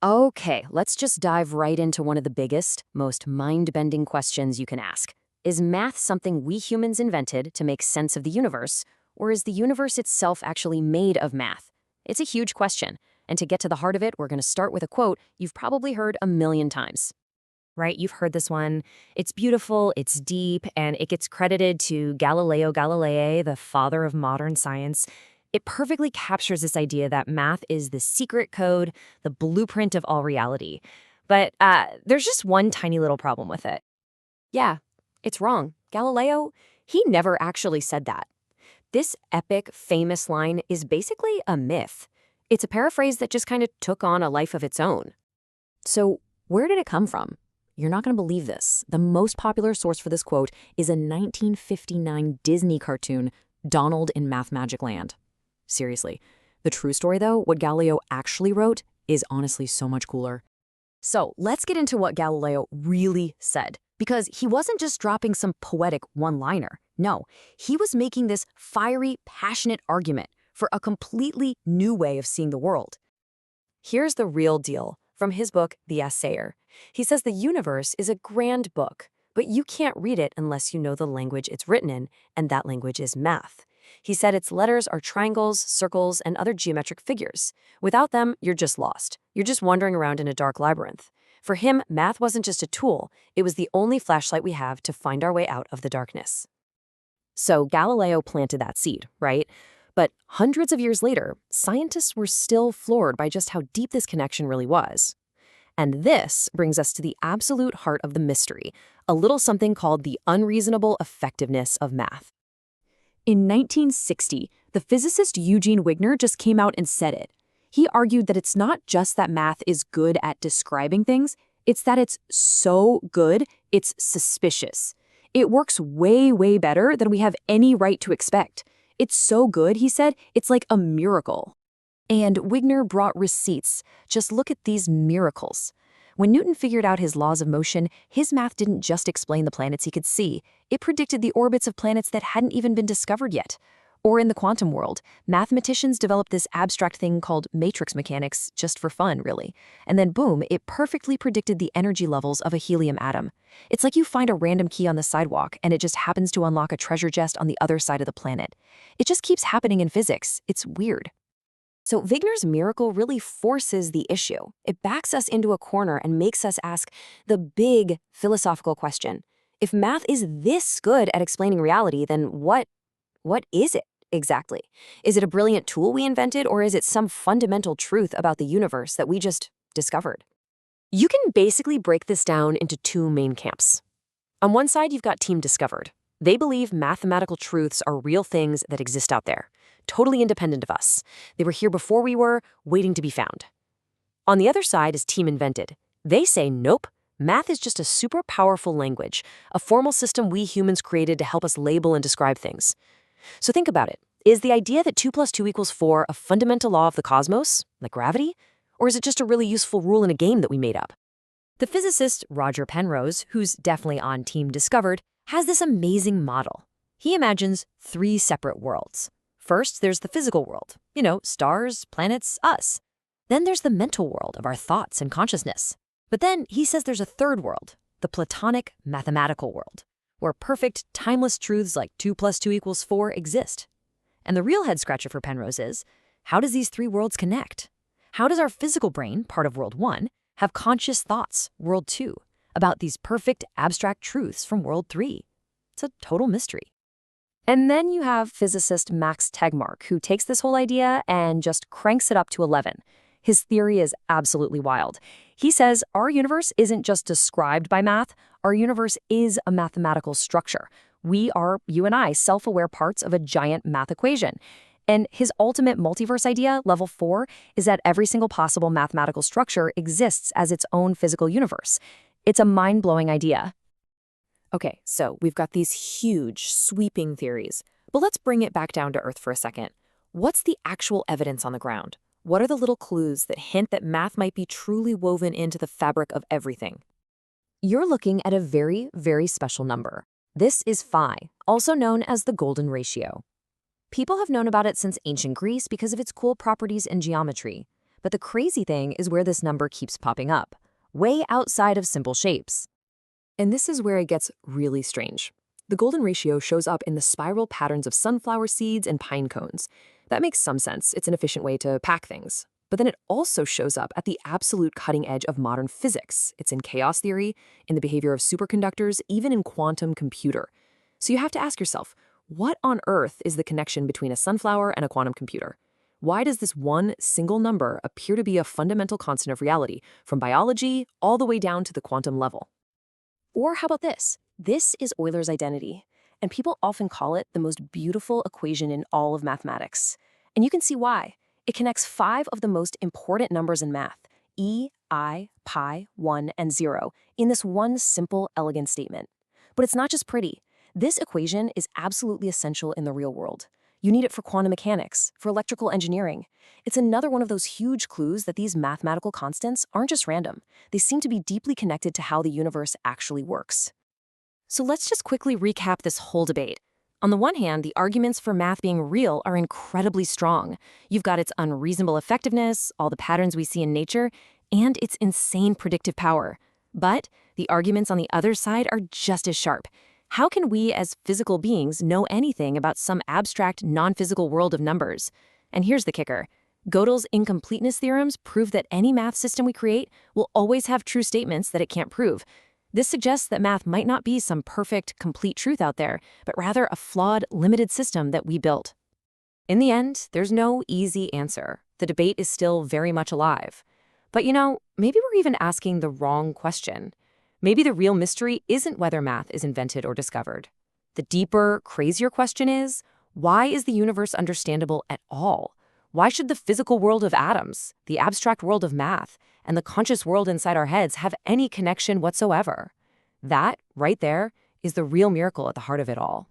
Okay, let's just dive right into one of the biggest, most mind-bending questions you can ask. Is math something we humans invented to make sense of the universe, or is the universe itself actually made of math? It's a huge question, and to get to the heart of it, we're going to start with a quote you've probably heard a million times. Right? You've heard this one. It's beautiful, it's deep, and it gets credited to Galileo Galilei, the father of modern science. It perfectly captures this idea that math is the secret code, the blueprint of all reality. But there's just one tiny little problem with it. Yeah, it's wrong. Galileo, he never actually said that. This epic, famous line is basically a myth. It's a paraphrase that just kind of took on a life of its own. So, where did it come from? You're not going to believe this. The most popular source for this quote is a 1959 Disney cartoon, Donald in Math Magic Land. Seriously. The true story, though, what Galileo actually wrote, is honestly so much cooler. So let's get into what Galileo really said, because he wasn't just dropping some poetic one-liner. No, he was making this fiery, passionate argument for a completely new way of seeing the world. Here's the real deal from his book, The Assayer. He says the universe is a grand book, but you can't read it unless you know the language it's written in, and that language is math. He said its letters are triangles, circles, and other geometric figures. Without them, you're just lost. You're just wandering around in a dark labyrinth. For him, math wasn't just a tool, it was the only flashlight we have to find our way out of the darkness. So Galileo planted that seed, right? But hundreds of years later, scientists were still floored by just how deep this connection really was. And this brings us to the absolute heart of the mystery, a little something called the unreasonable effectiveness of math. In 1960, the physicist Eugene Wigner just came out and said it. He argued that it's not just that math is good at describing things, it's that it's so good, it's suspicious. It works way, way better than we have any right to expect. It's so good, he said, it's like a miracle. And Wigner brought receipts. Just look at these miracles. When Newton figured out his laws of motion, his math didn't just explain the planets he could see. It predicted the orbits of planets that hadn't even been discovered yet. Or in the quantum world, mathematicians developed this abstract thing called matrix mechanics just for fun, really. And then boom, it perfectly predicted the energy levels of a helium atom. It's like you find a random key on the sidewalk and it just happens to unlock a treasure chest on the other side of the planet. It just keeps happening in physics. It's weird. So Wigner's miracle really forces the issue. It backs us into a corner and makes us ask the big philosophical question. If math is this good at explaining reality, then what is it exactly? Is it a brilliant tool we invented, or is it some fundamental truth about the universe that we just discovered? You can basically break this down into two main camps. On one side, you've got Team Discovered. They believe mathematical truths are real things that exist out there, totally independent of us. They were here before we were, waiting to be found. On the other side is Team Invented. They say, nope, math is just a super powerful language, a formal system we humans created to help us label and describe things. So think about it. Is the idea that 2 + 2 = 4 a fundamental law of the cosmos, like gravity? Or is it just a really useful rule in a game that we made up? The physicist Roger Penrose, who's definitely on Team Discovered, has this amazing model. He imagines 3 separate worlds. First, there's the physical world, stars, planets, us. Then there's the mental world of our thoughts and consciousness. But then he says there's a third world, the Platonic mathematical world, where perfect, timeless truths like 2 + 2 = 4 exist. And the real head-scratcher for Penrose is, how does these 3 worlds connect? How does our physical brain, part of World 1, have conscious thoughts, World 2, about these perfect, abstract truths from World 3? It's a total mystery. And then you have physicist Max Tegmark, who takes this whole idea and just cranks it up to 11. His theory is absolutely wild. He says our universe isn't just described by math, our universe is a mathematical structure. We are, you and I, self-aware parts of a giant math equation. And his ultimate multiverse idea, level 4, is that every single possible mathematical structure exists as its own physical universe. It's a mind-blowing idea. Okay, so we've got these huge, sweeping theories. But let's bring it back down to earth for a second. What's the actual evidence on the ground? What are the little clues that hint that math might be truly woven into the fabric of everything? You're looking at a very, very special number. This is phi, also known as the golden ratio. People have known about it since ancient Greece because of its cool properties in geometry. But the crazy thing is where this number keeps popping up, way outside of simple shapes. And this is where it gets really strange. The golden ratio shows up in the spiral patterns of sunflower seeds and pine cones. That makes some sense. It's an efficient way to pack things. But then it also shows up at the absolute cutting edge of modern physics. It's in chaos theory, in the behavior of superconductors, even in quantum computer. So you have to ask yourself, what on earth is the connection between a sunflower and a quantum computer? Why does this one single number appear to be a fundamental constant of reality, from biology all the way down to the quantum level? Or how about this? This is Euler's identity, and people often call it the most beautiful equation in all of mathematics. And you can see why. It connects 5 of the most important numbers in math, e, I, pi, 1, and 0, in this one simple, elegant statement. But it's not just pretty. This equation is absolutely essential in the real world. You need it for quantum mechanics, for electrical engineering. It's another one of those huge clues that these mathematical constants aren't just random. They seem to be deeply connected to how the universe actually works. So let's just quickly recap this whole debate. On the one hand, the arguments for math being real are incredibly strong. You've got its unreasonable effectiveness, all the patterns we see in nature, and its insane predictive power. But the arguments on the other side are just as sharp. How can we as physical beings know anything about some abstract, non-physical world of numbers? And here's the kicker. Gödel's incompleteness theorems prove that any math system we create will always have true statements that it can't prove. This suggests that math might not be some perfect, complete truth out there, but rather a flawed, limited system that we built. In the end, there's no easy answer. The debate is still very much alive. But maybe we're even asking the wrong question. Maybe the real mystery isn't whether math is invented or discovered. The deeper, crazier question is, why is the universe understandable at all? Why should the physical world of atoms, the abstract world of math, and the conscious world inside our heads have any connection whatsoever? That, right there, is the real miracle at the heart of it all.